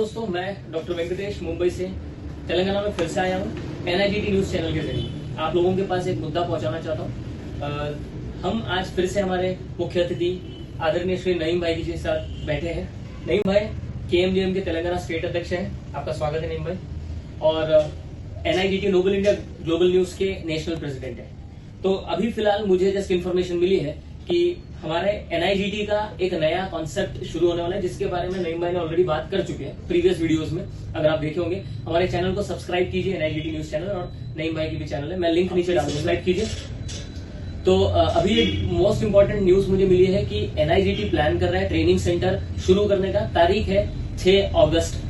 दोस्तों, मैं डॉक्टर वेंकटेश मुंबई से तेलंगाना में फिर से आया हूँ NIGT न्यूज चैनल के जरिए आप लोगों के पास एक मुद्दा पहुंचाना चाहता हूँ। हम आज फिर से हमारे मुख्य अतिथि आदरणीय श्री नईम भाई जी के साथ बैठे हैं। नईम भाई KMJM के तेलंगाना स्टेट अध्यक्ष हैं। आपका स्वागत है नईम भाई। और NIGT Noble India Global News के नेशनल प्रेसिडेंट है। तो अभी फिलहाल मुझे जस्ट इन्फॉर्मेशन मिली है कि हमारे NIGT का एक नया कॉन्सेप्ट शुरू होने वाला है, जिसके बारे में नईम भाई ने ऑलरेडी बात कर चुके हैं प्रीवियस वीडियोस में। अगर आप देखे होंगे, हमारे चैनल को सब्सक्राइब कीजिए, NIGT न्यूज चैनल, और नईम भाई की भी चैनल है, मैं लिंक नीचे डाल दूंगा, सब्सक्राइब कीजिए। तो अभी एक मोस्ट इंपॉर्टेंट न्यूज मुझे मिली है कि NIGT प्लान कर रहा है ट्रेनिंग सेंटर शुरू करने का। तारीख है 6 अगस्त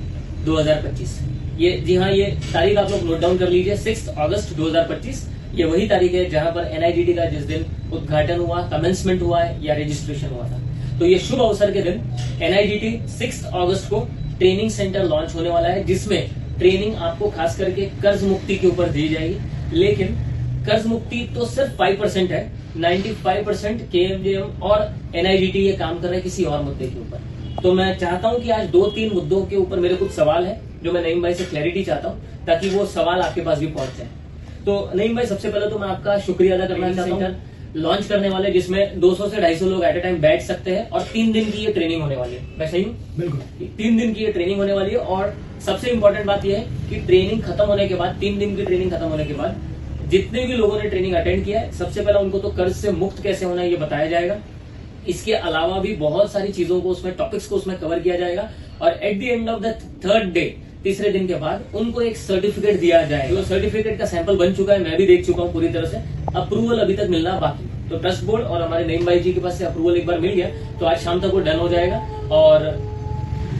2025। ये जी हाँ, ये तारीख आप लोग नोट डाउन कर लीजिए, 6 अगस्त 2025। ये वही तारीख है जहां पर NIGT का जिस दिन उद्घाटन हुआ, कमेंसमेंट हुआ है या रजिस्ट्रेशन हुआ था। तो ये शुभ अवसर के दिन NIGT 6 अगस्त को ट्रेनिंग सेंटर लॉन्च होने वाला है, जिसमें ट्रेनिंग आपको खास करके कर्ज मुक्ति के ऊपर दी जाएगी। लेकिन कर्ज मुक्ति तो सिर्फ 5% है, 95% KMJM और NIGT ये काम कर रहे हैं किसी और मुद्दे के ऊपर। तो मैं चाहता हूं कि आज 2-3 मुद्दों के ऊपर मेरे कुछ सवाल है जो मैं नईम भाई से क्लैरिटी चाहता हूं, ताकि वो सवाल आपके पास भी पहुंच जाए। तो नईम भाई, सबसे पहले तो मैं आपका शुक्रिया अदा करना चाहता हूँ। लॉन्च करने वाले जिसमें 200 से 250 लोग एट ए टाइम बैठ सकते हैं, और 3 दिन की ये ट्रेनिंग होने वाली है। मैं सही हूँ? बिल्कुल 3 दिन की ये ट्रेनिंग होने वाली है। और सबसे इंपॉर्टेंट बात यह है कि ट्रेनिंग खत्म होने के बाद, 3 दिन की ट्रेनिंग खत्म होने के बाद, जितने भी लोगों ने ट्रेनिंग अटेंड किया है, सबसे पहले उनको तो कर्ज से मुक्त कैसे होना है ये बताया जाएगा। इसके अलावा भी बहुत सारी चीजों को उसमें, टॉपिक्स को उसमें कवर किया जाएगा। और at the end of the 3rd day, तीसरे दिन के बाद, उनको एक सर्टिफिकेट दिया जाएगा। जो सर्टिफिकेट का सैंपल बन चुका है, मैं भी देख चुका हूँ पूरी तरह से। अप्रूवल अभी तक मिलना बाकी। तो ट्रस्ट बोर्ड और हमारे नईम भाई जी के पास से अप्रूवल एक बार मिल गया, तो आज शाम तक वो डन हो जाएगा। और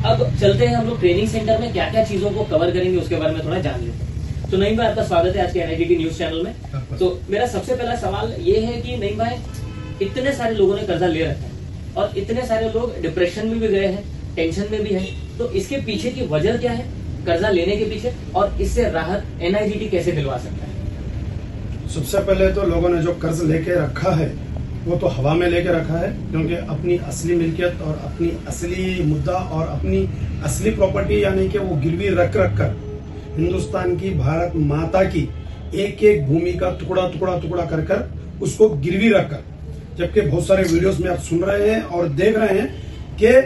अब चलते हैं हम लोग ट्रेनिंग सेंटर में क्या क्या चीजों को कवर करेंगे उसके बारे में थोड़ा जान लेते हैं। तो नईम भाई, आपका स्वागत है आज के NIGT न्यूज चैनल में। तो मेरा सबसे पहला सवाल ये है कि नईम भाई, इतने सारे लोगों ने कर्जा ले रखा है और इतने सारे लोग डिप्रेशन में भी गए हैं, टेंशन में भी है, तो इसके पीछे की वजह क्या है कर्जा लेने के पीछे, और इससे राहत NIGT कैसे दिलवा सकता है? सबसे पहले तो लोगों ने जो कर्ज लेके रखा है वो तो हवा में लेके रखा है, क्योंकि अपनी असली मिल्कियत और अपनी असली मुद्दा और अपनी असली प्रॉपर्टी यानी कि वो गिरवी रख कर हिंदुस्तान की, भारत माता की एक एक भूमि का टुकड़ा टुकड़ा टुकड़ा कर कर उसको गिरवी रखकर, जबकि बहुत सारे वीडियोस में आप सुन रहे हैं और देख रहे हैं कि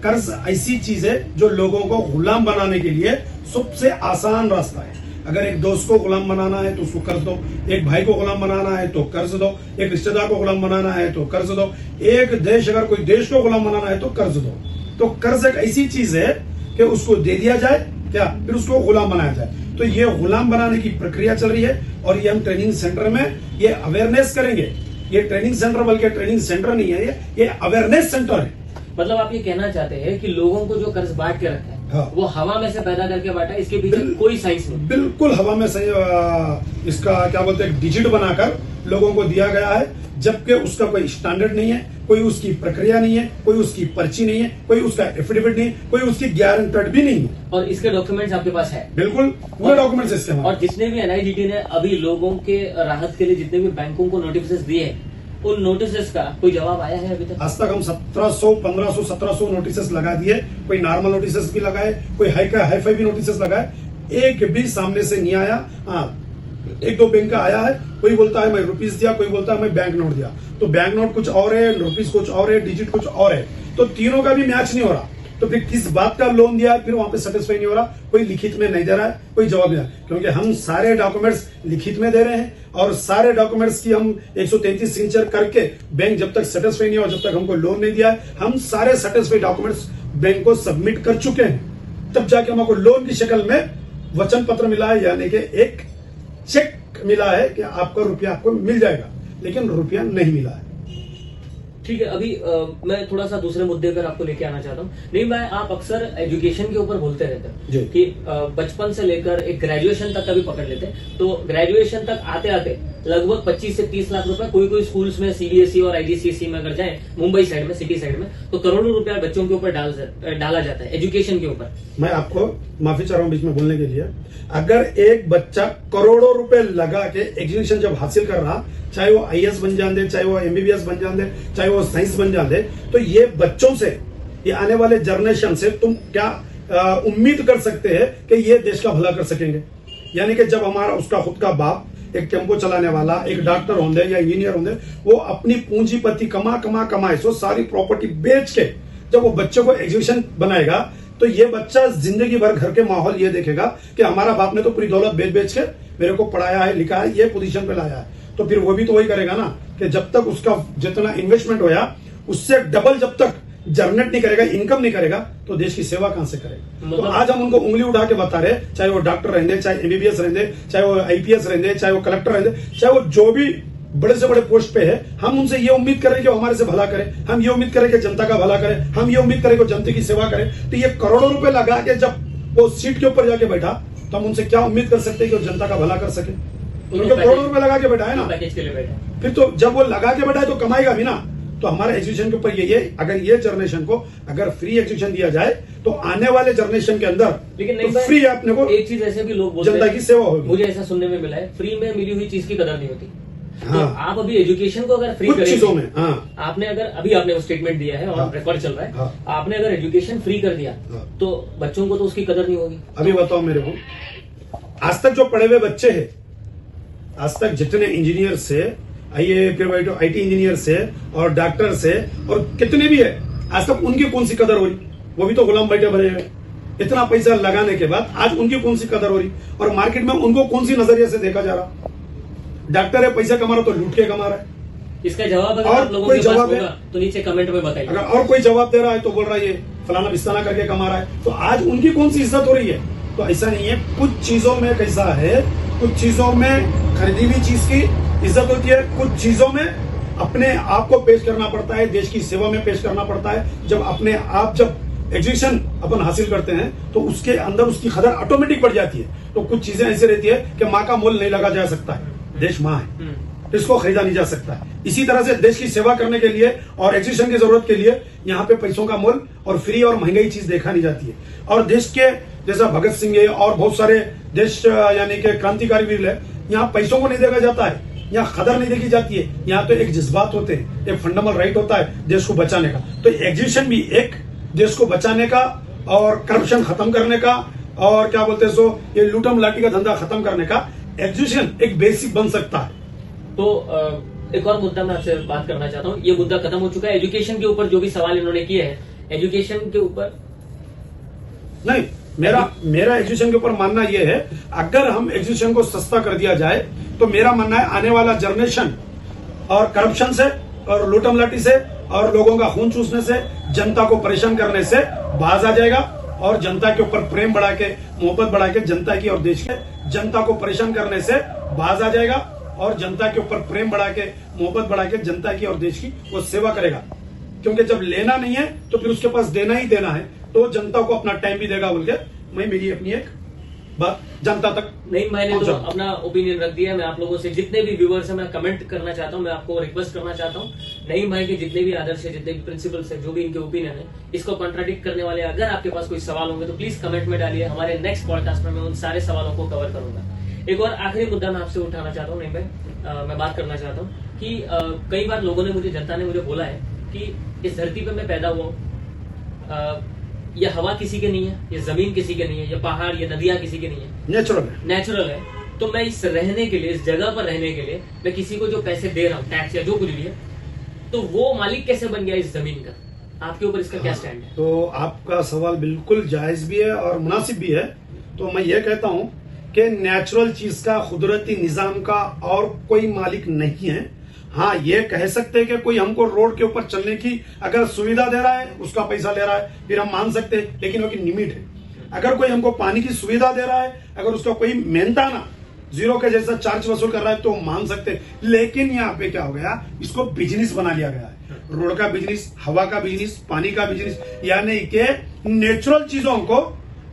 कर्ज ऐसी चीज है जो लोगों को गुलाम बनाने के लिए सबसे आसान रास्ता है। अगर एक दोस्त को गुलाम बनाना है तो उसको कर्ज दो, एक भाई को गुलाम बनाना है तो कर्ज दो, एक रिश्तेदार को गुलाम बनाना है तो कर्ज दो, एक देश, अगर कोई देश को गुलाम बनाना है तो कर्ज दो। तो कर्ज एक ऐसी चीज है कि उसको दे दिया जाए क्या, फिर उसको गुलाम बनाया जाए। तो ये गुलाम बनाने की प्रक्रिया चल रही है, और ये हम ट्रेनिंग सेंटर में ये अवेयरनेस करेंगे। ये ट्रेनिंग सेंटर बल्कि ट्रेनिंग सेंटर नहीं है, ये अवेयरनेस सेंटर है। मतलब आप ये कहना चाहते हैं कि लोगों को जो कर्ज बांट के रखा है, हाँ। वो हवा में से पैदा करके बांटा, इसके पीछे कोई साइंस नहीं? बिल्कुल हवा में से इसका क्या बोलते हैं, डिजिट बनाकर लोगों को दिया गया है, जबकि उसका कोई स्टैंडर्ड नहीं है, कोई उसकी प्रक्रिया नहीं है, कोई उसकी पर्ची नहीं है, कोई उसका एफिडेविट नहीं है, कोई उसकी गारंटेड भी नहीं है। और इसके डॉक्यूमेंट्स आपके पास है? बिल्कुल पूरे डॉक्यूमेंट्स इसके। और जितने भी NIGT ने अभी लोगों के राहत के लिए जितने भी बैंकों को नोटिस दिए हैं, उन नोटिस का कोई जवाब आया है अभी तक? आज तक हम 1700, 1500, 1700 नोटिस लगा दिए। कोई नॉर्मल नोटिस भी लगाए, कोई हाईफाई भी नोटिस लगाए, एक भी सामने से नहीं आया। हाँ, 1-2 बैंक का आया है, कोई बोलता है मैं रुपीस दिया, कोई बोलता है मैं बैंक नोट दिया। तो बैंक नोट कुछ और है, रुपीस कुछ और है, डिजिट कुछ और है, तो तीनों का भी मैच नहीं हो रहा। तो फिर किस बात का लोन दिया, फिर वहां पे सेटिस्फाई नहीं हो रहा, कोई लिखित में नहीं दे रहा है, कोई जवाब नहीं, क्योंकि हम सारे डॉक्यूमेंट्स लिखित में दे रहे हैं, और सारे डॉक्यूमेंट्स की हम 133 सिग्नेचर करके बैंक जब तक सेटिस्फाई नहीं हुआ, जब तक हमको लोन नहीं दिया है, हम सारे सेटिस्फाइड डॉक्यूमेंट्स बैंक को सबमिट कर चुके हैं। तब जाके हमको लोन की शक्ल में वचन पत्र मिला है, यानी कि एक चेक मिला है कि आपका रुपया आपको मिल जाएगा, लेकिन रुपया नहीं मिला है। ठीक है, अभी मैं थोड़ा सा दूसरे मुद्दे पर आपको लेके आना चाहता हूँ। नहीं भाई, आप अक्सर एजुकेशन के ऊपर बोलते रहते हैं कि बचपन से लेकर एक ग्रेजुएशन तक का भी पकड़ लेते हैं। तो ग्रेजुएशन तक आते आते लगभग 25 से 30 लाख रुपए कोई कोई स्कूल्स में, CBSE और IGCSE में अगर जाए, मुंबई साइड में, सिटी साइड में, तो करोड़ों रुपया बच्चों के ऊपर डाला जाता है एजुकेशन के ऊपर। मैं आपको माफी चाह रहा हूँ बीच में बोलने के लिए। अगर एक बच्चा करोड़ों रुपए लगा के एजुकेशन जब हासिल कर रहा, चाहे वो IAS बन जान दे, चाहे वो MBBS बन जान दे, चाहे वो साइंस बन जान दे, तो ये बच्चों से, ये आने वाले जनरेशन से तुम क्या उम्मीद कर सकते हैं कि ये देश का भला कर सकेंगे। यानी कि जब हमारा उसका खुद का बाप एक टेम्पो चलाने वाला, एक डॉक्टर होंगे या इंजीनियर होंगे, वो अपनी पूंजीपति कमाए सो सारी प्रॉपर्टी बेच के जब वो बच्चे को एजुकेशन बनाएगा, तो ये बच्चा जिंदगी भर घर के माहौल ये देखेगा कि हमारा बाप ने तो पूरी दौलत बेच के मेरे को पढ़ाया है, लिखा है, ये पोजीशन पे लाया है। तो फिर वो भी तो वही करेगा ना कि जब तक उसका जितना इन्वेस्टमेंट होया उससे डबल जब तक जनरेट नहीं करेगा, इनकम नहीं करेगा, तो देश की सेवा कहां से करेगा। तो आज हम उनको उंगली उठा के बता रहे, चाहे वो डॉक्टर रहने, चाहे एमबीबीएस रहने, चाहे वो आईपीएस रहने, चाहे वो कलेक्टर रहने, चाहे वो जो भी बड़े से बड़े पोस्ट पे है, हम उनसे ये उम्मीद करें कि वो हमारे से भला करें, हम ये उम्मीद करें कि जनता का भला करें, हम ये उम्मीद करें कि जनता की सेवा करें। तो ये करोड़ों रुपए लगा के जब वो सीट के ऊपर जाके बैठा, तो हम उनसे क्या उम्मीद कर सकते हैं कि वो जनता का भला कर सके। उनको करोड़ों रुपए लगा के बैठा है ना, पैकेज के लिए बैठा। फिर तो जब वो लगा के बैठा है तो कमाएगा भी ना। तो हमारे एजुकेशन के ऊपर ये अगर ये जनरेशन को अगर फ्री एजुकेशन दिया जाए, तो आने वाले जनरेशन के अंदर लेकिन तो फ्री है अपने को, एक चीज ऐसे भी लोग बोलते हैं, जनता की सेवा होगी। मुझे ऐसा सुनने में मिला है, फ्री में मिली हुई चीज की कदर नहीं होती। हाँ। तो आप अभी एजुकेशन को अगर फ्री कुछ करेंगे, चीजों में, हाँ, आपने वो स्टेटमेंट दिया है और हाँ। रिकॉर्ड चल रहा है, हाँ। आपने अगर एजुकेशन फ्री कर दिया, हाँ। तो बच्चों को तो उसकी कदर नहीं होगी। अभी बताओ मेरे को, आज तक जो पढ़े हुए बच्चे हैं, आज तक जितने इंजीनियर से आईटी इंजीनियर से और डॉक्टर से और कितने भी है, आज तक उनकी कौन सी कदर हो रही? वो भी तो गुलाम बैठे भरे हैं। इतना पैसा लगाने के बाद आज उनकी कौन सी कदर हो रही? और मार्केट में उनको कौन सी नजरिए से देखा जा रहा? डॉक्टर है, पैसा कमा रहा तो लूट के कमा रहा है। इसका जवाब अगर और आप लोगों कोई के पास जवाब है? होगा तो नीचे कमेंट में बताइए। अगर और कोई जवाब दे रहा है तो बोल रहा है ये फलाना बिस्ताना करके कमा रहा है। तो आज उनकी कौन सी इज्जत हो रही है? तो ऐसा नहीं है। कुछ चीजों में कैसा है, कुछ चीजों में खरीदी हुई चीज की इज्जत होती है, कुछ चीजों में अपने आप को पेश करना पड़ता है, देश की सेवा में पेश करना पड़ता है। जब अपने आप जब एजुकेशन अपन हासिल करते हैं तो उसके अंदर उसकी कदर ऑटोमेटिक बढ़ जाती है। तो कुछ चीजें ऐसी रहती है कि माँ का मोल नहीं लगा जा सकता है, देश माँ है, इसको खरीदा नहीं जा सकता है। इसी तरह से देश की सेवा करने के लिए और एजुकेशन की जरूरत के लिए यहाँ पे पैसों का मोल और फ्री और महंगाई चीज देखा नहीं जाती है। और देश के जैसा भगत सिंह है और बहुत सारे देश यानी कि क्रांतिकारी वीर है, यहाँ पैसों को नहीं देखा जाता है, यहाँ कदर नहीं देखी जाती है। यहाँ तो एक जज्बात होते हैं, एक फंडामेंटल राइट होता है देश को बचाने का। तो एजुकेशन भी एक देश को बचाने का और करप्शन खत्म करने का और क्या बोलते हैं सो ये लूटम लाठी का धंधा खत्म करने का एजुकेशन एक बेसिक बन सकता है। तो एक और मुद्दा मैं आपसे बात करना चाहता हूँ। ये मुद्दा खत्म हो चुका है, एजुकेशन के ऊपर जो भी सवाल इन्होंने किए हैं, एजुकेशन के ऊपर नहीं, मेरा एजुकेशन के ऊपर मानना यह है, अगर हम एजुकेशन को सस्ता कर दिया जाए तो मेरा मानना है आने वाला जनरेशन और करप्शन से और लूटम लाठी से और लोगों का खून चूसने से, जनता को परेशान करने से बाज आ जाएगा और जनता के ऊपर प्रेम बढ़ा के, मोहब्बत बढ़ा के, जनता की और देश के जनता को परेशान करने से बाज आ जाएगा और जनता के ऊपर प्रेम बढ़ा के, मोहब्बत बढ़ा के जनता की और देश की वो सेवा करेगा। क्योंकि जब लेना नहीं है तो फिर उसके पास देना ही देना है, तो जनता को अपना टाइम भी देगा बोल के मैं मेरी अपनी एक बात जनता तक नहीं, मैंने तो अपना ओपिनियन रख दिया। मैं आप लोगों से जितने भी व्यूअर्स हैं मैं कमेंट करना चाहता हूं, मैं आपको रिक्वेस्ट करना चाहता हूं, नहीं भाई के जितने भी आदर्श है, जितने भी प्रिंसिपल्स है, जो भी इनके ओपिनियन है, इसको कॉन्ट्राडिक्ट करने वाले अगर आपके पास कोई सवाल होंगे तो प्लीज कमेंट में डालिए। हमारे नेक्स्ट पॉडकास्ट में मैं उन सारे सवालों को कवर करूंगा। एक और आखिरी मुद्दा मैं आपसे उठाना चाहता हूँ, नहीं भाई मैं बात करना चाहता हूँ कि कई बार लोगों ने जनता ने मुझे बोला है कि इस धरती पे मैं पैदा हुआ हूँ, ये हवा किसी के नहीं है, ये जमीन किसी के नहीं है, ये पहाड़, ये नदियां किसी के नहीं है, नेचुरल है। तो मैं इस रहने के लिए, इस जगह पर रहने के लिए मैं किसी को जो पैसे दे रहा हूँ, टैक्स या जो कुछ भी है, तो वो मालिक कैसे बन गया इस जमीन का? आपके ऊपर इसका क्या स्टैंड है? तो आपका सवाल बिल्कुल जायज भी है और मुनासिब भी है। तो मैं ये कहता हूँ कि नेचुरल चीज का, कुदरती निजाम का और कोई मालिक नहीं है। हाँ, ये कह सकते हैं कि कोई हमको रोड के ऊपर चलने की अगर सुविधा दे रहा है, उसका पैसा ले रहा है, फिर हम मान सकते हैं, लेकिन वो की लिमिट है। अगर कोई हमको पानी की सुविधा दे रहा है, अगर उसका कोई मेहनताना जीरो के जैसा चार्ज वसूल कर रहा है तो मान सकते हैं। लेकिन यहाँ पे क्या हो गया, इसको बिजनेस बना लिया गया है। रोड का बिजनेस, हवा का बिजनेस, पानी का बिजनेस, यानी कि नेचुरल चीजों को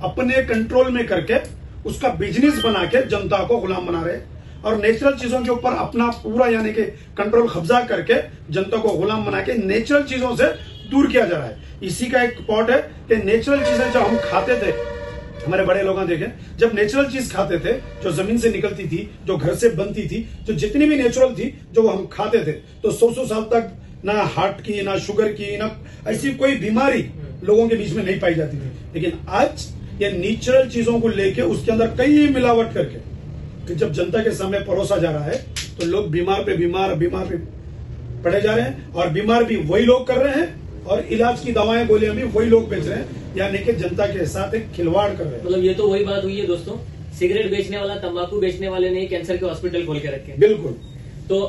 अपने कंट्रोल में करके उसका बिजनेस बना के जनता को गुलाम बना रहे और नेचुरल चीजों के ऊपर अपना पूरा यानी कि कंट्रोल कब्जा करके जनता को गुलाम बना के नेचुरल चीजों से दूर किया जा रहा है। इसी का एक पॉइंट है कि नेचुरल चीजें जो हम खाते थे, हमारे बड़े लोग देखे, जब नेचुरल चीज खाते थे, जो जमीन से निकलती थी, जो घर से बनती थी, जो जितनी भी नेचुरल थी, जो हम खाते थे, तो 100 साल तक ना हार्ट की, ना शुगर की, ना ऐसी कोई बीमारी लोगों के बीच में नहीं पाई जाती थी। लेकिन आज ये नेचुरल चीजों को लेके उसके अंदर कई मिलावट करके कि जब जनता के सामने परोसा जा रहा है तो लोग बीमार पे पड़े जा रहे हैं, और बीमार भी वही लोग कर रहे हैं और इलाज की दवाएं गोलियां भी वही लोग बेच रहे हैं, यानी कि जनता के साथ एक खिलवाड़ कर रहे हैं। मतलब ये तो वही बात हुई है दोस्तों, सिगरेट बेचने वाला, तंबाकू बेचने वाले ने कैंसर के हॉस्पिटल खोल के रखे। बिल्कुल। तो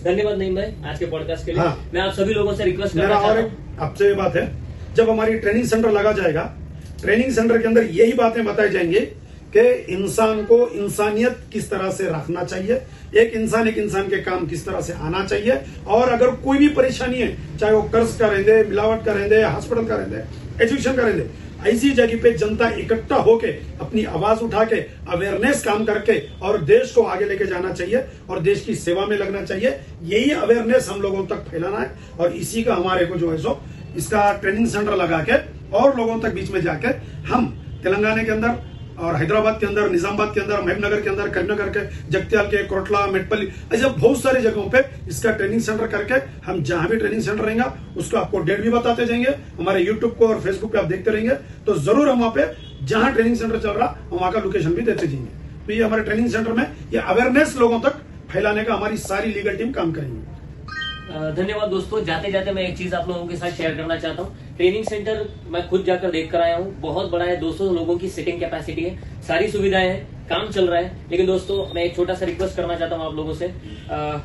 धन्यवाद नईम भाई आज के पॉडकास्ट के लिए। हाँ। मैं आप सभी लोगों से रिक्वेस्ट करना मेरा और चाहता एक हूँ, आपसे ये बात है, जब हमारी ट्रेनिंग सेंटर लगा जाएगा, ट्रेनिंग सेंटर के अंदर यही बातें बताई जाएंगी कि इंसान को इंसानियत किस तरह से रखना चाहिए, एक इंसान के काम किस तरह से आना चाहिए, और अगर कोई भी परेशानी है, चाहे वो कर्ज का रहेंगे, मिलावट का रहेंगे, हॉस्पिटल का रहेंगे, एजुकेशन का रहेंगे, ऐसी जगह पे जनता इकट्ठा होके अपनी आवाज उठा के अवेयरनेस काम करके और देश को आगे लेके जाना चाहिए और देश की सेवा में लगना चाहिए। यही अवेयरनेस हम लोगों तक फैलाना है, और इसी का हमारे को जो है सो इसका ट्रेनिंग सेंटर लगा के और लोगों तक बीच में जाके हम तेलंगाना के अंदर और हैदराबाद के अंदर, निजामाबाद के अंदर, महबूबनगर के अंदर, करीमनगर के, जगत्याल के, कोटला, मेटपल्ली, ऐसे बहुत सारी जगहों पे इसका ट्रेनिंग सेंटर करके हम जहां भी ट्रेनिंग सेंटर रहेगा उसको आपको डेट भी बताते जाएंगे। हमारे यूट्यूब को और फेसबुक पे आप देखते रहेंगे, तो जरूर हम वहां पे जहां ट्रेनिंग सेंटर चल रहा हम वहां का लोकेशन भी देते जाएंगे। तो ये हमारे ट्रेनिंग सेंटर में ये अवेयरनेस लोगों तक फैलाने का हमारी सारी लीगल टीम काम करेंगे। धन्यवाद दोस्तों। जाते जाते मैं एक चीज आप लोगों के साथ शेयर करना चाहता हूँ। ट्रेनिंग सेंटर मैं खुद जाकर देख कर आया हूँ, बहुत बड़ा है, 200 लोगों की सिटिंग कैपेसिटी है, सारी सुविधाएं हैं, काम चल रहा है। लेकिन दोस्तों मैं एक छोटा सा रिक्वेस्ट करना चाहता हूँ आप लोगों से,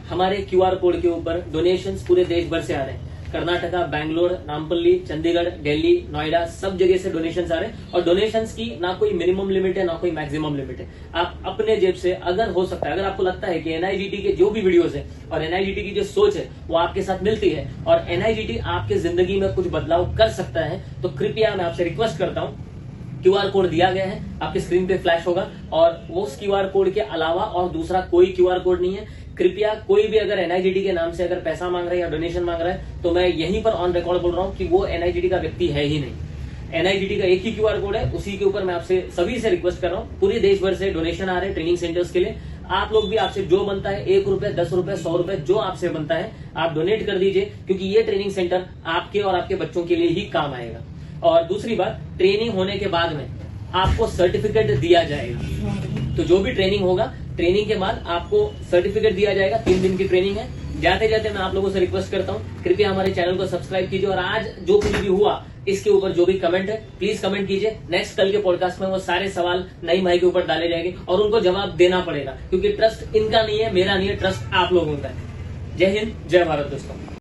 हमारे QR कोड के ऊपर डोनेशंस पूरे देश भर से आ रहे हैं, कर्नाटका, बैंगलोर, नामपल्ली, चंडीगढ़, दिल्ली, नोएडा, सब जगह से डोनेशंस आ रहे हैं। और डोनेशंस की ना कोई मिनिमम लिमिट है ना कोई मैक्सिमम लिमिट है। आप अपने जेब से अगर हो सकता है, अगर आपको लगता है कि NIGT के जो भी वीडियोस है और NIGT की जो सोच है वो आपके साथ मिलती है और NIGT आपके जिंदगी में कुछ बदलाव कर सकता है, तो कृपया मैं आपसे रिक्वेस्ट करता हूँ, QR कोड दिया गया है, आपके स्क्रीन पे फ्लैश होगा, और उस QR कोड के अलावा और दूसरा कोई QR कोड नहीं है। कृपया कोई भी अगर NIGT के नाम से अगर पैसा मांग रहा है या डोनेशन मांग रहा है, तो मैं यहीं पर ऑन रिकॉर्ड बोल रहा हूँ कि वो NIGT का व्यक्ति है ही नहीं। NIGT का एक ही QR कोड है, उसी के ऊपर मैं आपसे सभी से रिक्वेस्ट कर रहा हूँ। पूरे देश भर से डोनेशन आ रहे हैं ट्रेनिंग सेंटर्स के लिए। आप लोग भी आपसे जो बनता है, 1 रुपए, 10 रुपए, 100 रुपए, जो आपसे बनता है आप डोनेट कर दीजिए, क्योंकि ये ट्रेनिंग सेंटर आपके और आपके बच्चों के लिए ही काम आएगा। और दूसरी बात, ट्रेनिंग होने के बाद में आपको सर्टिफिकेट दिया जाएगा। तो जो भी ट्रेनिंग होगा, ट्रेनिंग के बाद आपको सर्टिफिकेट दिया जाएगा। 3 दिन की ट्रेनिंग है। जाते जाते मैं आप लोगों से रिक्वेस्ट करता हूँ, कृपया हमारे चैनल को सब्सक्राइब कीजिए, और आज जो कुछ भी हुआ इसके ऊपर जो भी कमेंट है प्लीज कमेंट कीजिए। नेक्स्ट कल के पॉडकास्ट में वो सारे सवाल नईम भाई के ऊपर डाले जाएंगे और उनको जवाब देना पड़ेगा, क्योंकि ट्रस्ट इनका नहीं है, मेरा नहीं है, ट्रस्ट आप लोगों का है। जय हिंद, जय भारत दोस्तों।